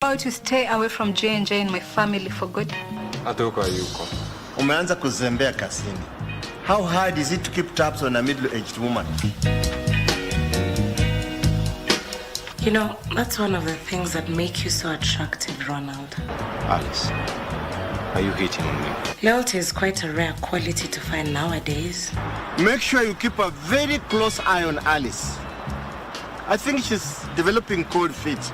How to stay away from J&J and my family for good? Atoka yuko. Umeanza kuzembea kasini. How hard is it to keep tabs on a middle-aged woman? You know, that's one of the things that make you so attractive, Ronald. Alice, are you hitting on me? Loyalty is quite a rare quality to find nowadays. Make sure you keep a very close eye on Alice. I think she's developing cold feet.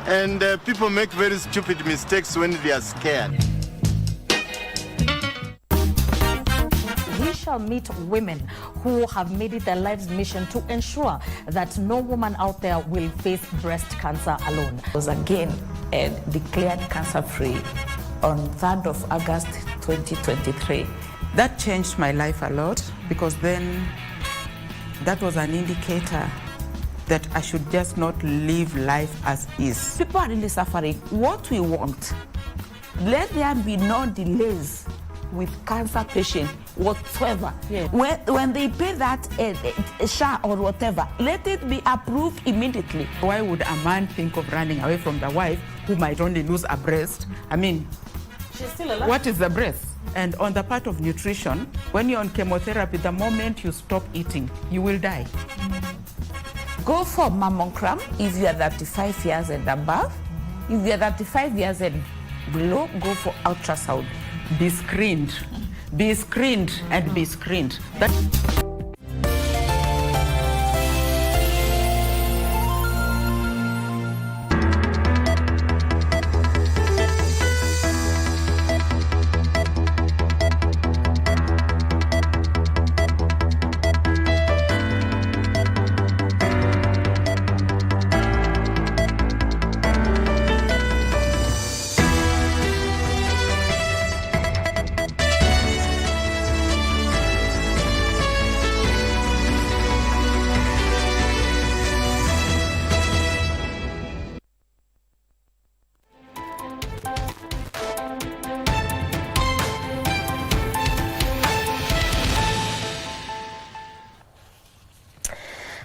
And people make very stupid mistakes when they are scared. We shall meet women who have made it their life's mission to ensure that no woman out there will face breast cancer alone. I was again declared cancer-free on 3rd of August 2023. That changed my life a lot because then that was an indicator that I should just not live life as is. People are really suffering. What we want, let there be no delays with cancer patients whatsoever. Yeah. When they pay that SHA or whatever, let it be approved immediately. Why would a man think of running away from the wife who might only lose a breast? I mean, she's still alive. What is the breast? And on the part of nutrition, when you're on chemotherapy, the moment you stop eating, you will die. Go for mammogram if you are 35 years and above. If you are 35 years and below, go for ultrasound. Be screened. Be screened and be screened.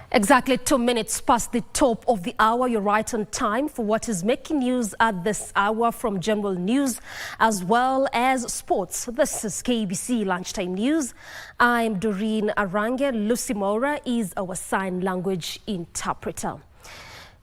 Exactly 2 minutes past the top of the hour. You're right on time for what is making news at this hour from general news as well as sports. This is KBC Lunchtime News. I'm Doreen Arange. Lucy Mora is our sign language interpreter.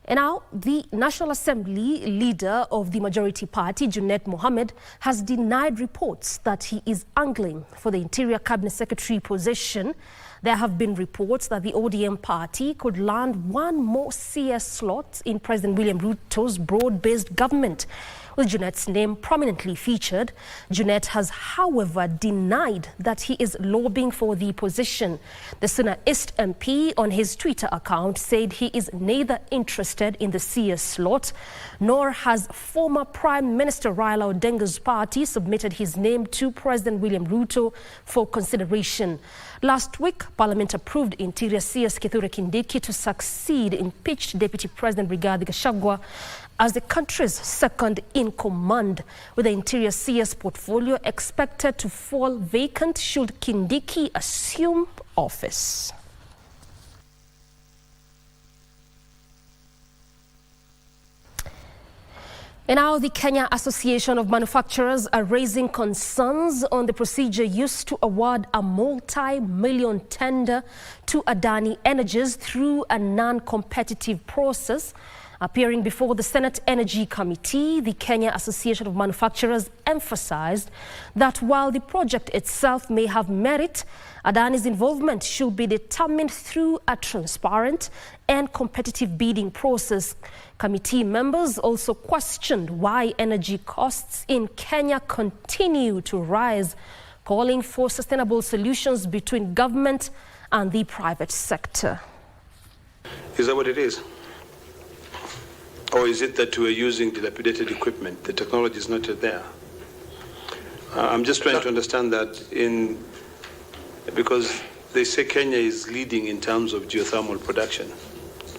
And now, the National Assembly leader of the majority party, Junet Mohammed, has denied reports that he is angling for the Interior Cabinet Secretary position. There have been reports that the ODM party could land one more CS slot in President William Ruto's broad-based government, with Junet's name prominently featured. Junet has, however, denied that he is lobbying for the position. The Suna East MP on his Twitter account said he is neither interested in the CS slot, nor has former Prime Minister Raila Odinga's party submitted his name to President William Ruto for consideration. Last week, Parliament approved Interior CS Kithure Kindiki to succeed impeached Deputy President Rigathi Gachagua as the country's second in command, with the Interior CS portfolio expected to fall vacant should Kindiki assume office. And now the Kenya Association of Manufacturers are raising concerns on the procedure used to award a multi-million tender to Adani Energies through a non-competitive process. Appearing before the Senate Energy Committee, the Kenya Association of Manufacturers emphasized that while the project itself may have merit, Adani's involvement should be determined through a transparent and competitive bidding process. Committee members also questioned why energy costs in Kenya continue to rise, calling for sustainable solutions between government and the private sector. Is that what it is? Or is it that we're using dilapidated equipment? The technology is not yet there. I'm just trying to understand that because they say Kenya is leading in terms of geothermal production.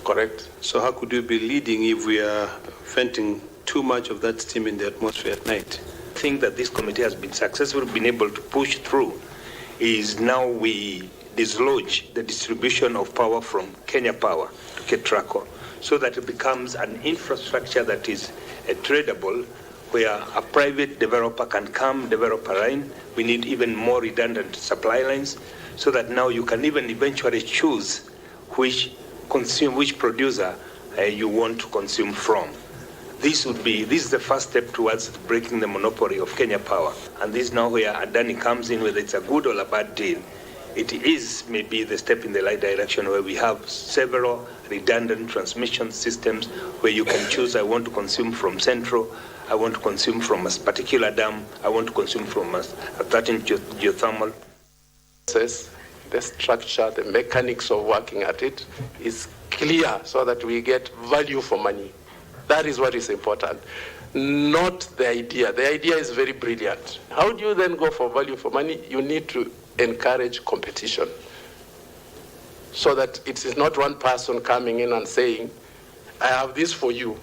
Correct. So how could we be leading if we are venting too much of that steam in the atmosphere at night? I think that this committee has been successful, been able to push through, is now we dislodge the distribution of power from Kenya Power to Ketraco. so that it becomes an infrastructure that is tradable, where a private developer can come, develop a line. We need even more redundant supply lines, so that now you can even eventually choose which producer you want to consume from. This is the first step towards breaking the monopoly of Kenya Power. And this is now where Adani comes in, whether it's a good or a bad deal. It is maybe the step in the right direction, where we have several redundant transmission systems where you can choose, I want to consume from Central, I want to consume from a particular dam, I want to consume from a certain geothermal. The structure, the mechanics of working at it is clear, so that we get value for money. That is what is important, not the idea. The idea is very brilliant. How do you then go for value for money? You need to encourage competition, so that it is not one person coming in and saying, I have this for you.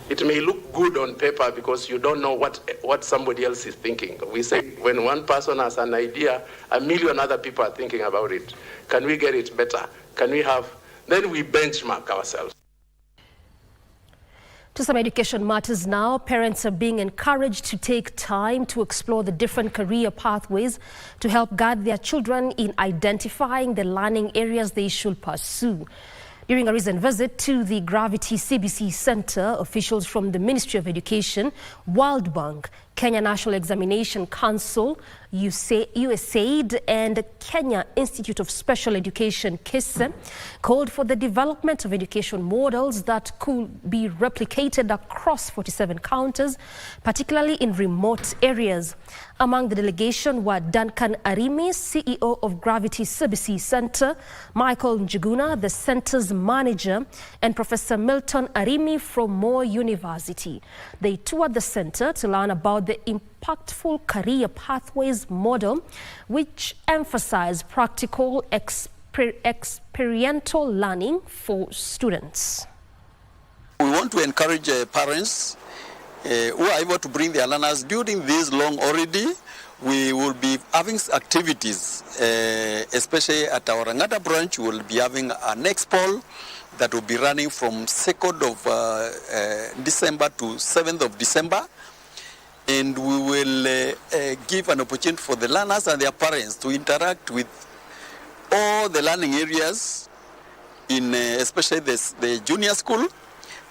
It may look good on paper because you don't know what somebody else is thinking. We say when one person has an idea, a million other people are thinking about it. Can we get it better? Can we have, then we benchmark ourselves. To some education matters now, parents are being encouraged to take time to explore the different career pathways to help guide their children in identifying the learning areas they should pursue. During a recent visit to the Gravity CBC Center, officials from the Ministry of Education, World Bank, Kenya National Examination Council, USAID, and Kenya Institute of Special Education, KISE, called for the development of education models that could be replicated across 47 counties, particularly in remote areas. Among the delegation were Duncan Arimi, CEO of Gravity CBC Center, Michael Njuguna, the center's manager, and Professor Milton Arimi from Moore University. They toured the center to learn about the impactful career pathways model, which emphasize practical experiential learning for students. We want to encourage parents who are able to bring their learners during this long holiday. We will be having activities, especially at our Rangata branch. We will be having an expo that will be running from 2nd of December to 7th of December. And we will give an opportunity for the learners and their parents to interact with all the learning areas in especially the junior school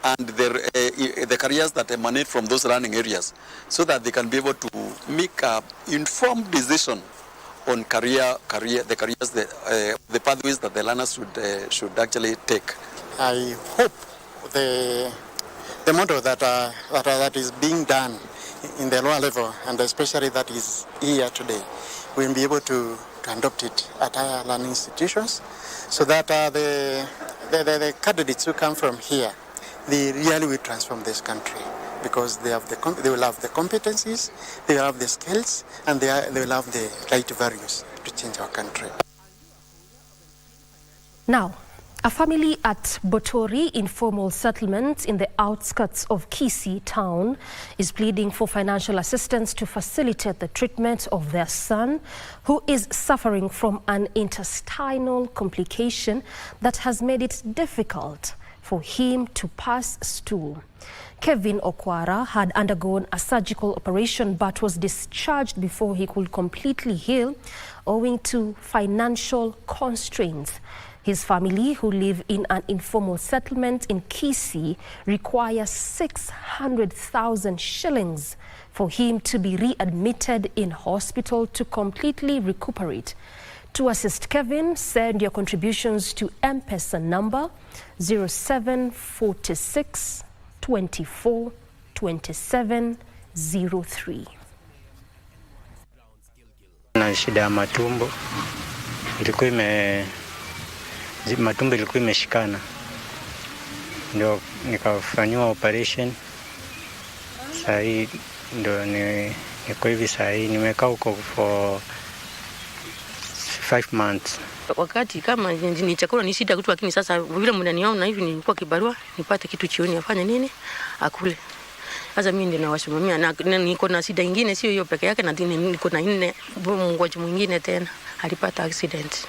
and the careers that emanate from those learning areas, so that they can be able to make an informed decision on the pathways that the learners should actually take. I hope the model that is being done in the lower level, and especially that is here today, we'll be able to adopt it at higher learning institutions, so that the candidates who come from here, they really will transform this country, because they will have the competencies, they will have the skills, and they will have the right values to change our country. Now, a family at Botori informal settlement in the outskirts of Kisii town is pleading for financial assistance to facilitate the treatment of their son, who is suffering from an intestinal complication that has made it difficult for him to pass stool. Kevin Okwara had undergone a surgical operation but was discharged before he could completely heal, owing to financial constraints. His family, who live in an informal settlement in Kisii, require 600,000 shillings for him to be readmitted in hospital to completely recuperate. To assist Kevin, send your contributions to M-Pesa number 0746 24 27 03. Na shida ya matumbo matumbo ilikuwa imeshikana, ndio nikafanyiwa operation. Sasa hii ndio niko hivi, sasa hii nimekaa huko for 5 months. Wakati kama ni chakula ni shida kitu, lakini sasa vile mnaniona hivi nilikuwa kibarua nipate kitu chioni afanye nini akule. Sasa mimi ndio nawasimamia, na niko na shida nyingine, sio hiyo peke yake, na niko na 4 mgonjwa mwingine tena alipata accident.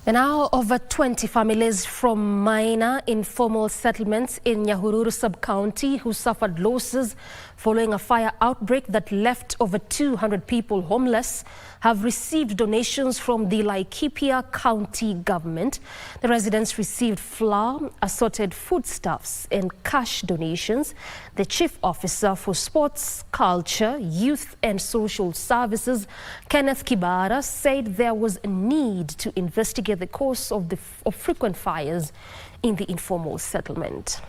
And now, over 20 families from minor informal settlements in Nyahururu sub-county who suffered losses following a fire outbreak that left over 200 people homeless have received donations from the Laikipia County government. The residents received flour, assorted foodstuffs and cash donations. The Chief Officer for Sports, Culture, Youth and Social Services, Kenneth Kibara, said there was a need to investigate the cause of frequent fires in the informal settlement.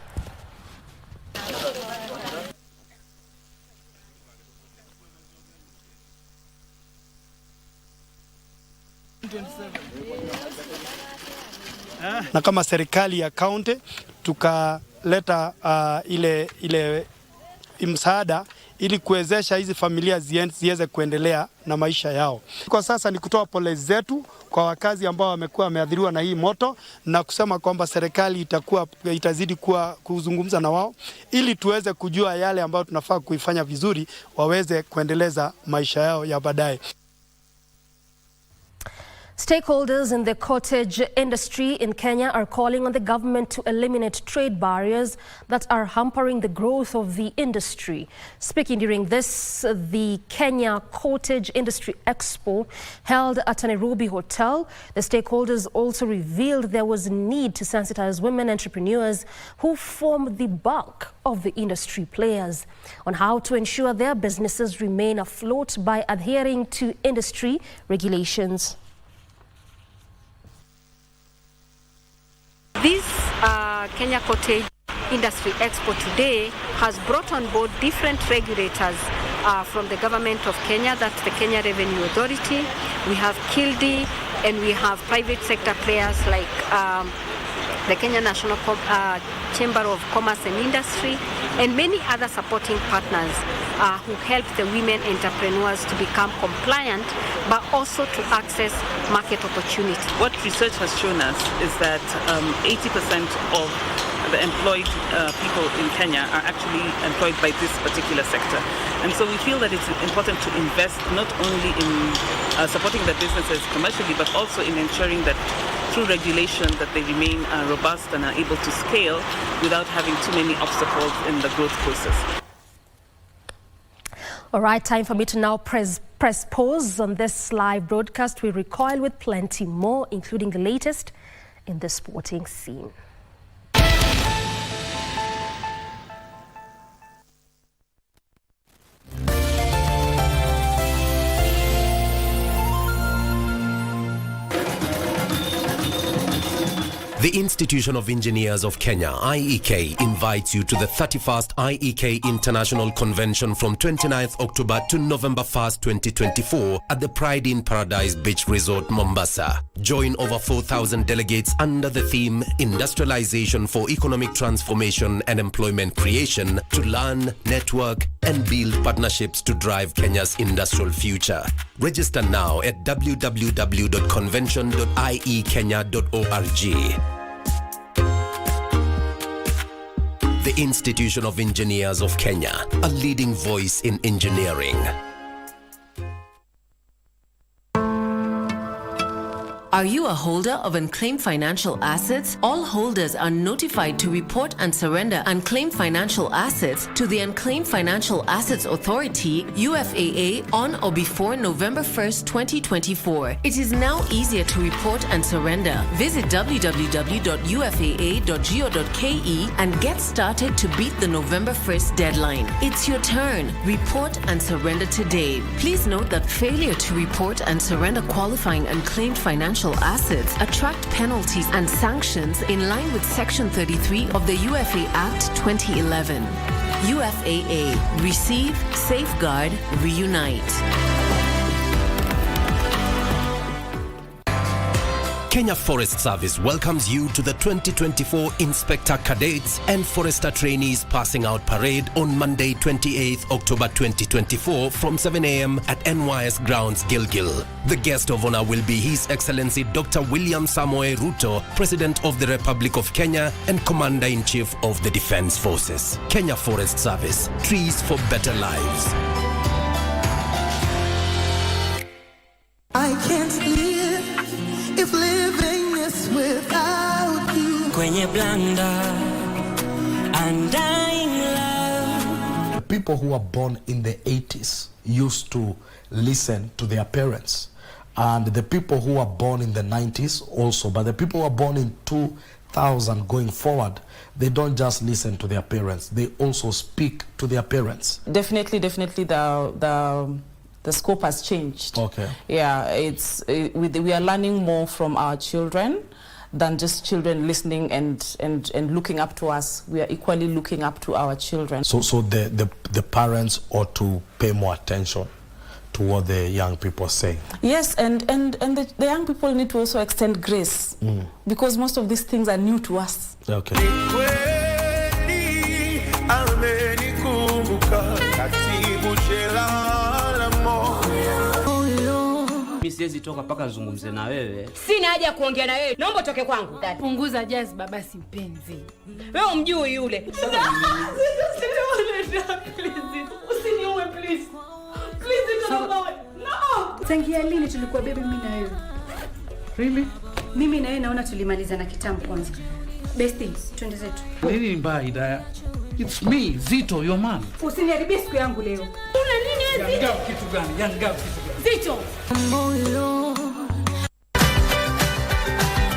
Na kama serikali ya kaunti tukaleta ile msaada ili kuwezesha hizi familia ziweze kuendelea na maisha yao. Kwa sasa ni kutoa pole zetu kwa wakazi ambao wamekuwa wameathiriwa na hii moto na kusema kwamba serikali itazidi kuzungumza na wao ili tuweze kujua yale ambayo tunafaa kuifanya vizuri waweze kuendeleza maisha yao ya baadaye. Stakeholders in the cottage industry in Kenya are calling on the government to eliminate trade barriers that are hampering the growth of the industry. Speaking during the Kenya Cottage Industry Expo held at a Nairobi hotel, the stakeholders also revealed there was a need to sensitize women entrepreneurs who form the bulk of the industry players on how to ensure their businesses remain afloat by adhering to industry regulations. This Kenya Cottage Industry Expo today has brought on board different regulators from the government of Kenya, that's the Kenya Revenue Authority. We have KILDI and we have private sector players like the Kenya National Chamber of Commerce and Industry and many other supporting partners who help the women entrepreneurs to become compliant but also to access market opportunity. What research has shown us is that 80% of the employed people in Kenya are actually employed by this particular sector. And so we feel that it's important to invest not only in supporting the businesses commercially, but also in ensuring that through regulation that they remain robust and are able to scale without having too many obstacles in the growth process. All right, time for me to now press pause on this live broadcast. We recoil with plenty more, including the latest in the sporting scene. The Institution of Engineers of Kenya, IEK, invites you to the 31st IEK International Convention from 29th October to November 1st, 2024 at the Pride in Paradise Beach Resort, Mombasa. Join over 4,000 delegates under the theme Industrialization for Economic Transformation and Employment Creation to learn, network, and build partnerships to drive Kenya's industrial future. Register now at www.convention.iekenya.org. The Institution of Engineers of Kenya, a leading voice in engineering. Are you a holder of unclaimed financial assets? All holders are notified to report and surrender unclaimed financial assets to the Unclaimed Financial Assets Authority, UFAA, on or before November 1st, 2024. It is now easier to report and surrender. Visit www.ufaa.go.ke and get started to beat the November 1st deadline. It's your turn. Report and surrender today. Please note that failure to report and surrender qualifying unclaimed financial assets attract penalties and sanctions in line with Section 33 of the UFA Act 2011. UFAA. Receive, safeguard, reunite. Kenya Forest Service welcomes you to the 2024 Inspector Cadets and Forester Trainees Passing Out Parade on Monday, 28th October 2024 from 7 a.m. at NYS Grounds, Gilgil. The guest of honor will be His Excellency Dr. William Samoei Ruto, President of the Republic of Kenya and Commander-in-Chief of the Defense Forces. Kenya Forest Service, trees for better lives. I can't live if living kwenye blanda, undying love. People who were born in the 80s used to listen to their parents, and the people who were born in the 90s also, but the people who were born in 2000 going forward, they don't just listen to their parents, they also speak to their parents. Definitely the scope has changed. Okay. Yeah, we are learning more from our children than just children listening and looking up to us. We are equally looking up to our children. So the parents ought to pay more attention to what the young people say. Yes, and the young people need to also extend grace, because most of these things are new to us. Okay. Mimi siwezi toka paka nzungumze na wewe. Sina haja kuongea na wewe. Naomba toke kwangu. Punguza jazba basi mpenzi. Wewe umjui yule. Usiniue please. Please don't go. No. Tangia lini tulikuwa baby mimi na wewe? Really? Mimi na wewe naona tulimaliza na kitambo kwanza. Bestie, twende zetu. Nini mbaya Hidaya? It's me, Zito, your man. Usiniharibie siku yangu leo. Una nini wewe Zito? Yangao kitu gani? Yangao kitu gani? Zito.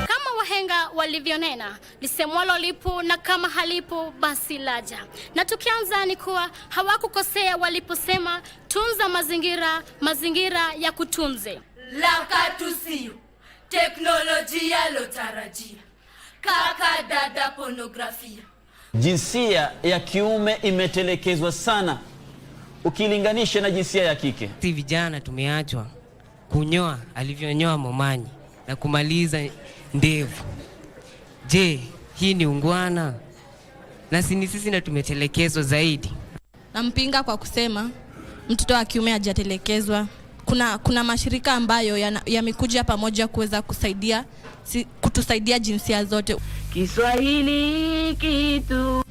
Kama wahenga walivyonena, lisemwalo lipo na kama halipo basi laja. Na tukianza ni kuwa hawakukosea waliposema tunza mazingira, mazingira ya kutunze. Lakatusiyo, teknolojia lotarajia, kaka dada pornografia. Jinsia ya kiume imetelekezwa sana ukilinganisha na jinsia ya kike. Si vijana tumeachwa kunyoa alivyonyoa Momanyi na kumaliza ndevu. Je, hii ni ungwana? Na sisi na tumetelekezwa zaidi. Nampinga kwa kusema mtoto wa kiume hajatelekezwa. Kuna mashirika ambayo yamekuja pamoja kuweza kutusaidia jinsia zote. Kiswahili kitu.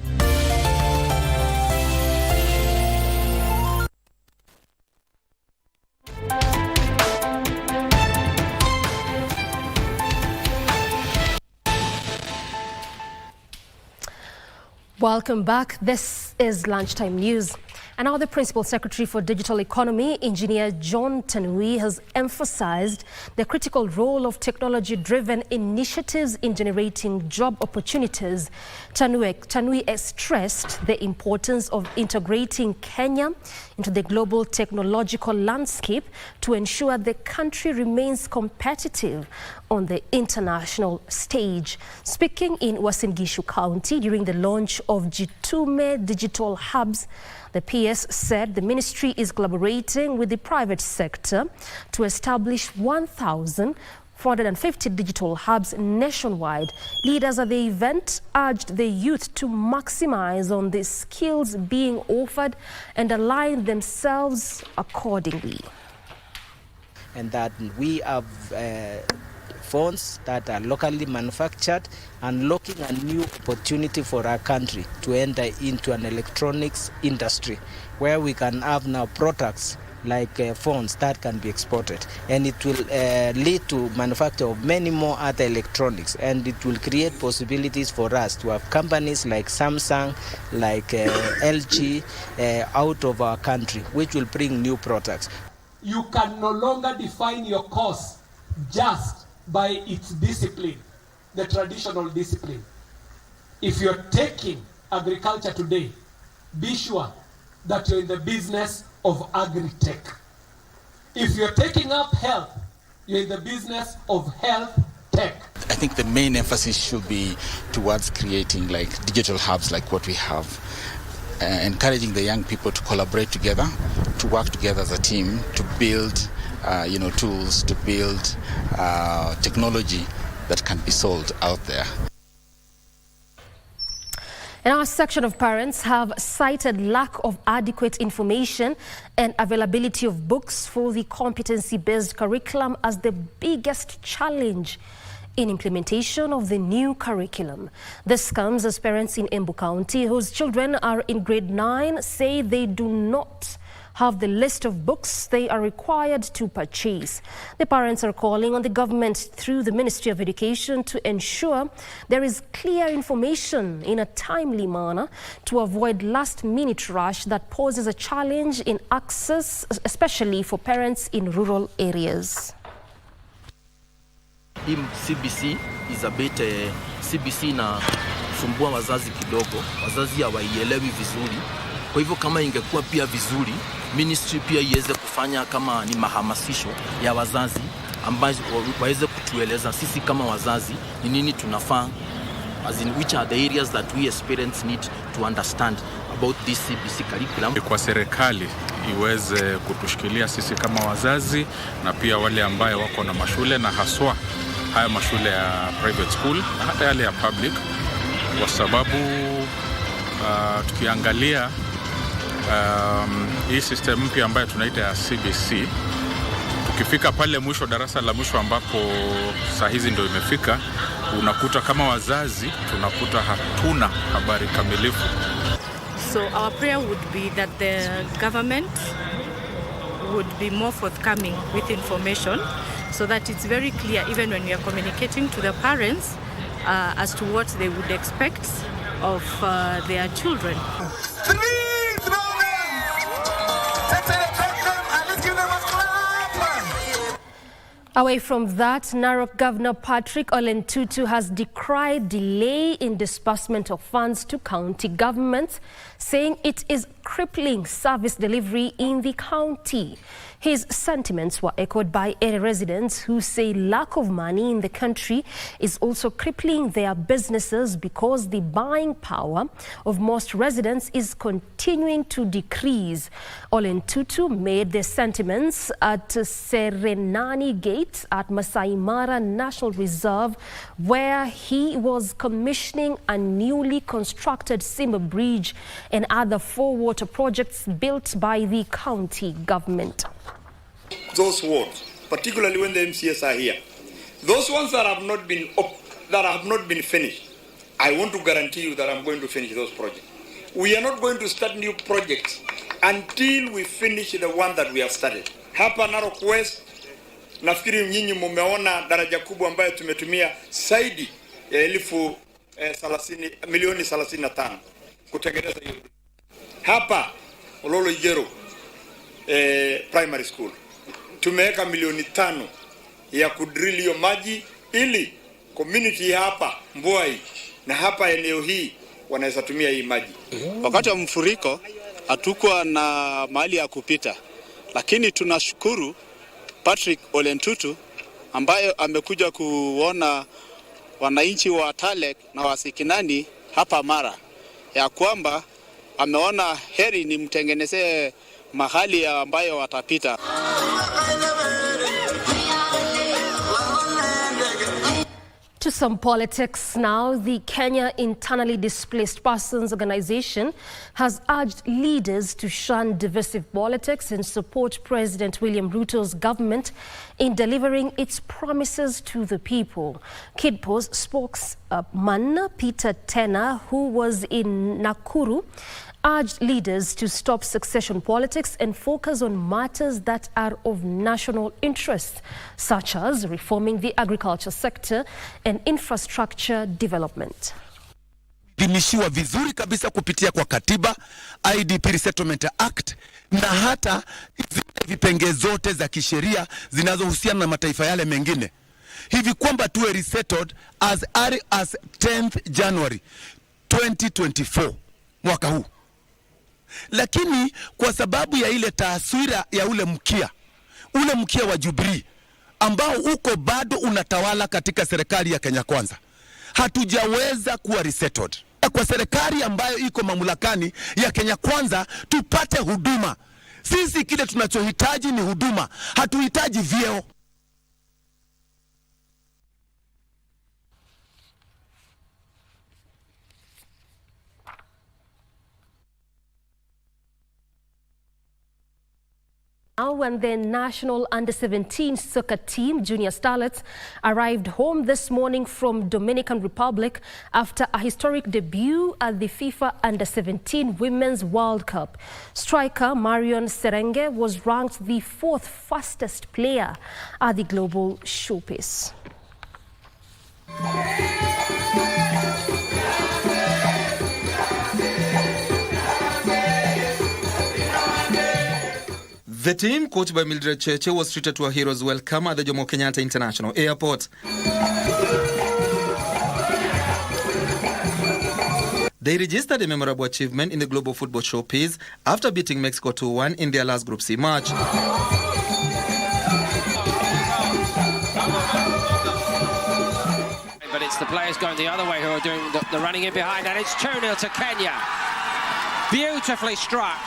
Welcome back. This is Lunchtime News. And now the Principal Secretary for Digital Economy, Engineer John Tanui, has emphasized the critical role of technology-driven initiatives in generating job opportunities. Tanui stressed the importance of integrating Kenya into the global technological landscape to ensure the country remains competitive on the international stage. Speaking in Uasin Gishu County during the launch of Jitume Digital Hubs, the PS said the ministry is collaborating with the private sector to establish 1,450 digital hubs nationwide. Leaders at the event urged the youth to maximize on the skills being offered and align themselves accordingly. And that we have phones that are locally manufactured, unlocking a new opportunity for our country to enter into an electronics industry where we can have now products like phones that can be exported, and it will lead to manufacture of many more other electronics, and it will create possibilities for us to have companies like Samsung, like LG out of our country, which will bring new products. You can no longer define your course just by its discipline, the traditional discipline. If you're taking agriculture today, be sure that you're in the business of agri-tech. If you're taking up health, you're in the business of health tech. I think the main emphasis should be towards creating like digital hubs like what we have, encouraging the young people to collaborate together, to work together as a team, to build tools, to build technology that can be sold out there. And our section of parents have cited lack of adequate information and availability of books for the competency-based curriculum as the biggest challenge in implementation of the new curriculum. This comes as parents in Embu County whose children are in grade 9 say they do not have the list of books they are required to purchase. The parents are calling on the government through the Ministry of Education to ensure there is clear information in a timely manner to avoid last-minute rush that poses a challenge in access, especially for parents in rural areas. CBC is a bit CBC na sumbua wazazi kidogo, wazazi hawaielewi vizuri. Kwa hivyo kama ingekuwa pia vizuri, ministry pia iweze kufanya kama ni mahamasisho ya wazazi ambazo waweze kutueleza sisi kama wazazi ni nini tunafaa, as in which are the areas that we as parents need to understand about this CBC curriculum. Kwa serikali iweze kutushikilia sisi kama wazazi na pia wale ambaye wako na mashule na haswa haya mashule ya private school na hata yale ya public, kwa sababu tukiangalia hii system mpya ambayo tunaita ya CBC, tukifika pale mwisho, darasa la mwisho ambapo saa hizi ndio imefika, unakuta kama wazazi tunakuta hatuna habari kamilifu. So our prayer would be that the government would be more forthcoming with information so that it's very clear even when we are communicating to the parents as to what they would expect of their children. Away from that, Narok Governor Patrick Ole Ntutu has decried delay in disbursement of funds to county governments, saying it is crippling service delivery in the county. His sentiments were echoed by area residents who say lack of money in the country is also crippling their businesses because the buying power of most residents is continuing to decrease. Ole Ntutu made their sentiments at Serenani Gate at Masai Mara National Reserve, where he was commissioning a newly constructed Simba Bridge and other 4 water projects built by the county government. Those wards, particularly when the MCS are here, those ones that have not been finished, I want to guarantee you that I'm going to finish those projects. We are not going to start new projects until we finish the one that we have started. Hapa Narok West, nafikiri nyinyi mumeona daraja kubwa ambayo tumetumia zaidi ya milioni 35 kutengeneza hiyo. Hapa Ololo Ijero primary school tumeweka milioni 5 ya kudrill hiyo maji ili community hapa Mbuai na hapa eneo hii wanaweza tumia hii maji. Wakati wa mfuriko hatukuwa na mahali ya kupita, lakini tunashukuru Patrick Ole Ntutu ambaye amekuja kuona wananchi wa Talek na Wasikinani hapa Mara, ya kwamba ameona heri ni mtengenezee mahali ambayo watapita. To some politics now, the Kenya Internally Displaced Persons Organization has urged leaders to shun divisive politics and support President William Ruto's government in delivering its promises to the people. KIDPO's spokesman Peter Tena, who was in Nakuru, urged leaders to stop succession politics and focus on matters that are of national interest, such as reforming the agriculture sector and infrastructure development. Dimishiwa vizuri kabisa kupitia kwa katiba, IDP Resettlement Act na hata vipengee zote za kisheria zinazohusiana na mataifa yale mengine, hivi kwamba tuwe resettled as early as 10th January 2024 mwaka huu. Lakini kwa sababu ya ile taswira ya ule mkia wa Jubilee ambao uko bado unatawala katika serikali ya Kenya Kwanza, hatujaweza kuwa resettled. Kwa serikali ambayo iko mamlakani ya Kenya Kwanza tupate huduma. Sisi kile tunachohitaji ni huduma, hatuhitaji vyeo. When the national under-17 soccer team, Junior Starlets, arrived home this morning from Dominican Republic after a historic debut at the FIFA Under-17 Women's World Cup. Striker Marion Serenge was ranked the 4th fastest player at the global showpiece. The team, coached by Mildred Cheche, was treated to a hero's welcome at the Jomo Kenyatta International Airport. They registered a memorable achievement in the global football showpiece after beating Mexico 2-1 in their last Group C match. But it's the players going the other way who are doing the running in behind, and it's 2-0 to Kenya. Beautifully struck.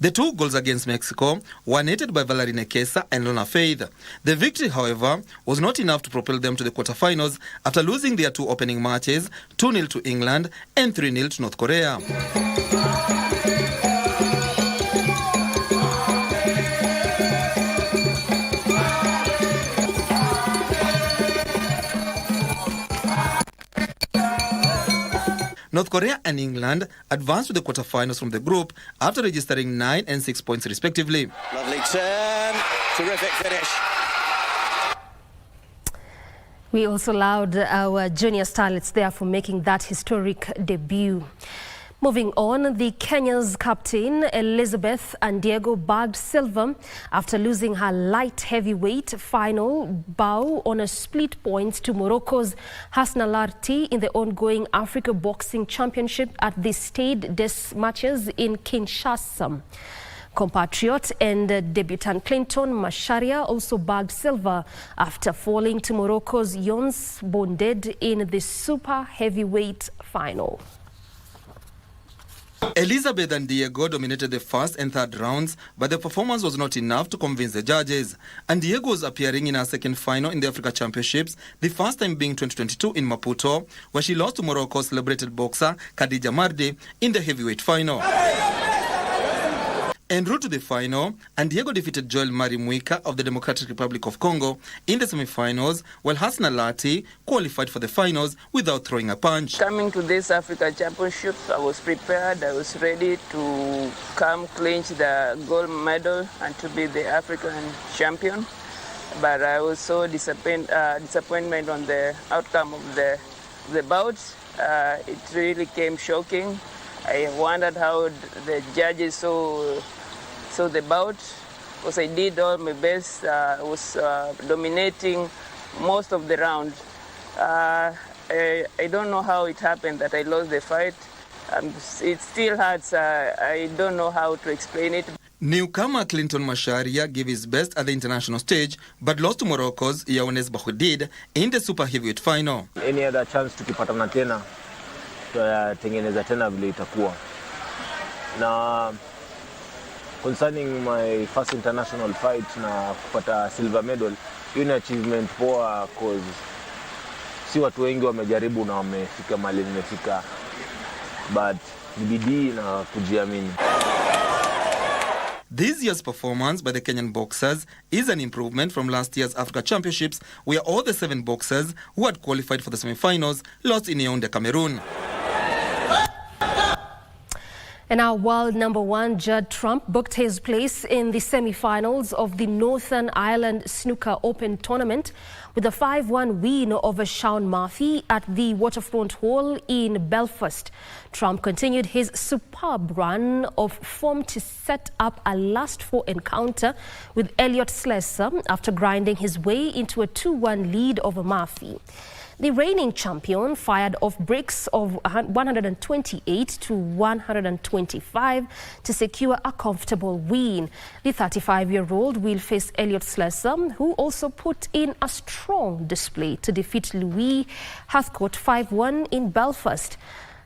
The 2 goals against Mexico were netted by Valerie Nekesa and Lona Faith. The victory, however, was not enough to propel them to the quarterfinals after losing their 2 opening matches, 2-0 to England and 3-0 to North Korea. North Korea and England advanced to the quarterfinals from the group after registering 9 and 6 points respectively. Lovely turn, terrific finish. We also allowed our Junior Starlets there for making that historic debut. Moving on, the Kenya's captain Elizabeth Andiego bagged silver after losing her light heavyweight final bout on a split points to Morocco's Hasna Larti in the ongoing Africa Boxing Championship at the Stade des Matches in Kinshasa. Compatriot and debutant Clinton Masharia also bagged silver after falling to Morocco's Younes Bonded in the super heavyweight final. Elizabeth and Diego dominated the first and third rounds, but the performance was not enough to convince the judges. And Diego was appearing in her second final in the Africa Championships, the first time being 2022 in Maputo, where she lost to Morocco's celebrated boxer Khadija Mardi in the heavyweight final. En route to the final, Andiego defeated Joel Mari Mwika of the Democratic Republic of Congo in the semi-finals, while Hasna Lati qualified for the finals without throwing a punch. Coming to this Africa Championship, I was prepared, I was ready to come clinch the gold medal and to be the African champion. But I was so disappointment on the outcome of the bout. It really came shocking. I wondered how the judges saw the bout, because I did all my best. I was dominating most of the round. I don't know how it happened that I lost the fight. It still hurts. I don't know how to explain it. Newcomer Clinton Masharia gave his best at the international stage, but lost to Morocco's Younes Bonded in the super heavyweight final. Any other chance tukipatana tena tutatengeneza tena vile itakuwa. Na concerning my first international fight na kupata silver medal, hiyo ni achievement poa, cause si watu wengi wamejaribu na wamefika mahali nimefika, but ni bidii na kujiamini. This year's performance by the Kenyan boxers is an improvement from last year's Africa Championships, where all the 7 boxers who had qualified for the semi-finals lost in Yaoundé, Cameroon. And our world #1 Judd Trump booked his place in the semi-finals of the Northern Ireland Snooker Open tournament with a 5-1 win over Sean Murphy at the Waterfront Hall in Belfast. Trump continued his superb run of form to set up a last 4 encounter with Elliot Slesser after grinding his way into a 2-1 lead over Murphy. The reigning champion fired off bricks of 128 to 125 to secure a comfortable win. The 35-year-old will face Elliot Slesser, who also put in a strong display to defeat Louis Hathcourt 5-1 in Belfast.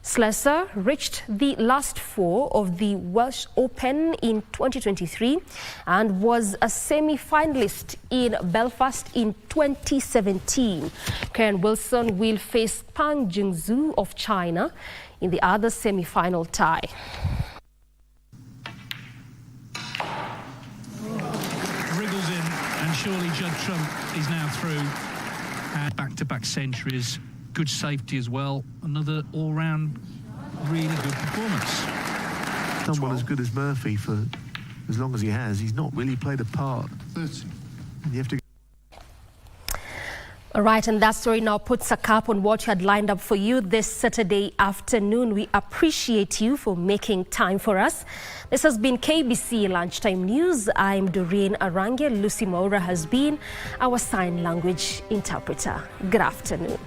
Slesser reached the last 4 of the Welsh Open in 2023 and was a semi-finalist in Belfast in 2017. Karen Wilson will face Pang Jingzhu of China in the other semi-final tie. surely Judd Trump is now through. And back-to-back centuries, good safety as well. Another all-round really good performance. Someone as good as Murphy for as long as he has, he's not really played a part. You have to. All right, and that story now puts a cap on what we had lined up for you this Saturday afternoon. We appreciate you for making time for us. This has been KBC Lunchtime News. I'm Doreen Arange. Lucy Maura has been our sign language interpreter. Good afternoon.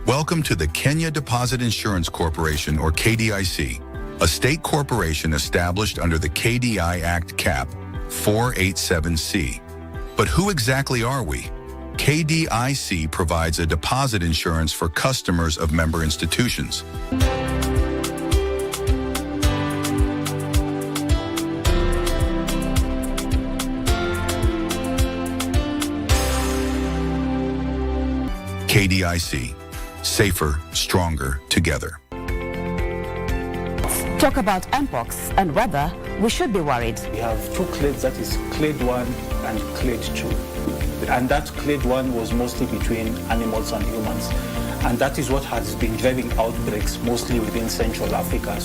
Welcome to the Kenya Deposit Insurance Corporation, or KDIC, a state corporation established under the KDI Act Cap 487C. But who exactly are we? KDIC provides a deposit insurance for customers of member institutions. KDIC. Safer, stronger, together. Talk about Mpox and whether we should be worried. We have two clades, that is clade 1 and clade 2. And that clade 1 was mostly between animals and humans. And that is what has been driving outbreaks mostly within Central Africa.